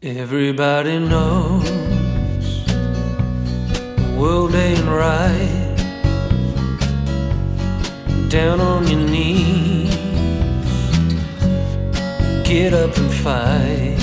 Everybody knows the world ain't right. Down on your knees, get up and fight.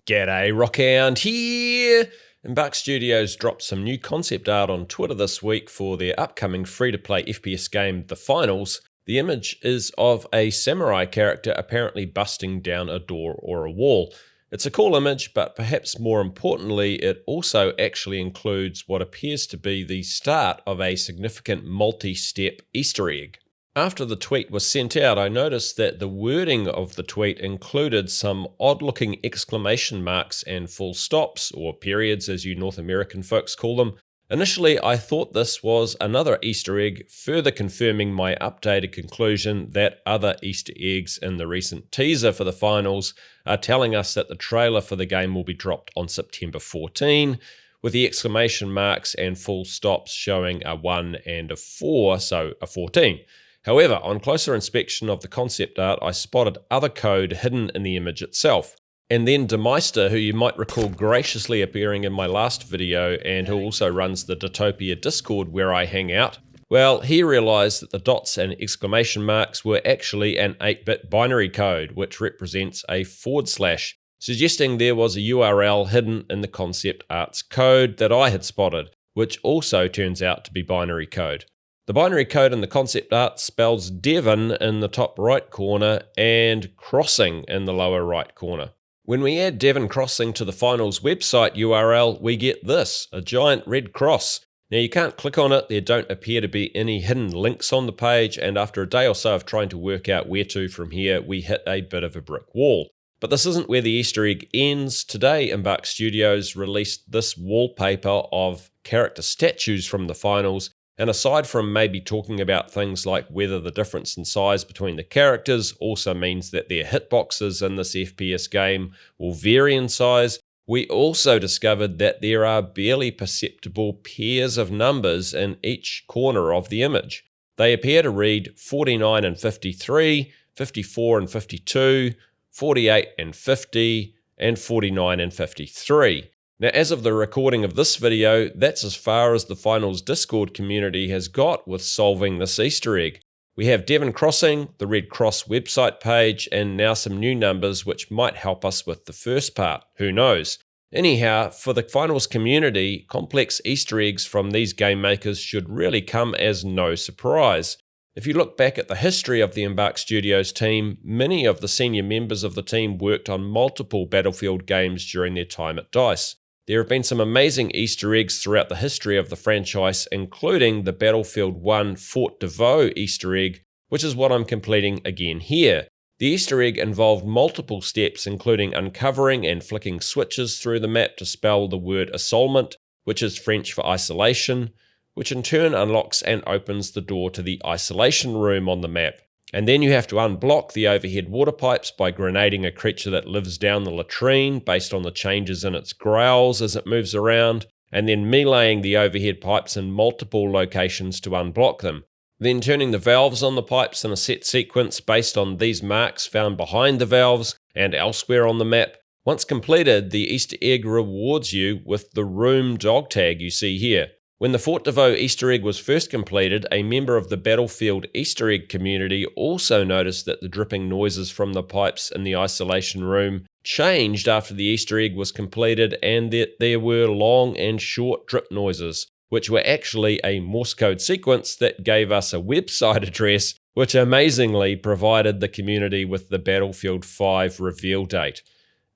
G'day, Rockhound here! Embark Studios dropped some new concept art on Twitter this week for their upcoming free-to-play FPS game, The Finals. The image is of a samurai character apparently busting down a door or a wall. It's a cool image, but perhaps more importantly, it also actually includes what appears to be the start of a significant multi-step Easter egg. After the tweet was sent out, I noticed that the wording of the tweet included some odd-looking exclamation marks and full stops, or periods as you North American folks call them. Initially, I thought this was another Easter egg, further confirming my updated conclusion that other Easter eggs in the recent teaser for the finals are telling us that the trailer for the game will be dropped on September 14, with the exclamation marks and full stops showing a 1 and a 4, so a 14. However, on closer inspection of the concept art, I spotted other code hidden in the image itself. And then Demeister, who you might recall graciously appearing in my last video and who also runs the Ditopia Discord where I hang out, well, he realized that the dots and exclamation marks were actually an 8-bit binary code, which represents a /, suggesting there was a URL hidden in the concept art's code that I had spotted, which also turns out to be binary code. The binary code in the concept art spells Devon in the top right corner and Crossing in the lower right corner. When we add Devon Crossing to the Finals website URL, we get this, a giant red cross. Now you can't click on it, there don't appear to be any hidden links on the page, and after a day or so of trying to work out where to from here, we hit a bit of a brick wall. But this isn't where the Easter egg ends. Today, Embark Studios released this wallpaper of character statues from the Finals. And aside from maybe talking about things like whether the difference in size between the characters also means that their hitboxes in this FPS game will vary in size, we also discovered that there are barely perceptible pairs of numbers in each corner of the image. They appear to read 49 and 53, 54 and 52, 48 and 50, and 49 and 53. Now, as of the recording of this video, that's as far as the Finals Discord community has got with solving this Easter egg. We have Devon Crossing, the Red Cross website page, and now some new numbers which might help us with the first part. Who knows? Anyhow, for the Finals community, complex Easter eggs from these game makers should really come as no surprise. If you look back at the history of the Embark Studios team, many of the senior members of the team worked on multiple Battlefield games during their time at DICE. There have been some amazing Easter eggs throughout the history of the franchise, including the Battlefield 1 Fort de Vaux Easter egg, which is what I'm completing again here. The Easter egg involved multiple steps, including uncovering and flicking switches through the map to spell the word isolement, which is French for isolation, which in turn unlocks and opens the door to the isolation room on the map. And then you have to unblock the overhead water pipes by grenading a creature that lives down the latrine based on the changes in its growls as it moves around, and then meleeing the overhead pipes in multiple locations to unblock them. Then turning the valves on the pipes in a set sequence based on these marks found behind the valves and elsewhere on the map. Once completed, the Easter egg rewards you with the room dog tag you see here. When the Fort de Vaux Easter egg was first completed, a member of the Battlefield Easter egg community also noticed that the dripping noises from the pipes in the isolation room changed after the Easter egg was completed, and that there were long and short drip noises, which were actually a Morse code sequence that gave us a website address, which amazingly provided the community with the Battlefield 5 reveal date.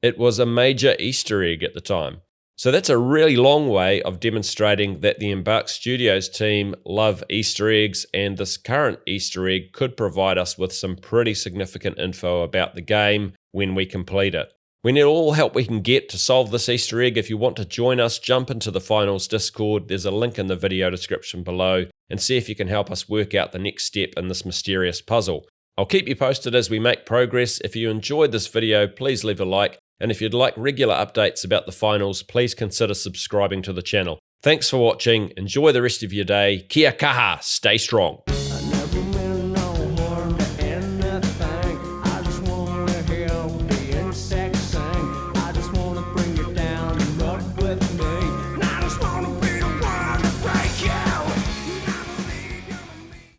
It was a major Easter egg at the time. So that's a really long way of demonstrating that the Embark Studios team love Easter eggs, and this current Easter egg could provide us with some pretty significant info about the game when we complete it. We need all help we can get to solve this Easter egg. If you want to join us, jump into the Finals Discord. There's a link in the video description below, and see if you can help us work out the next step in this mysterious puzzle. I'll keep you posted as we make progress. If you enjoyed this video, please leave a like. And if you'd like regular updates about the finals, please consider subscribing to the channel. Thanks for watching, enjoy the rest of your day, kia kaha, stay strong.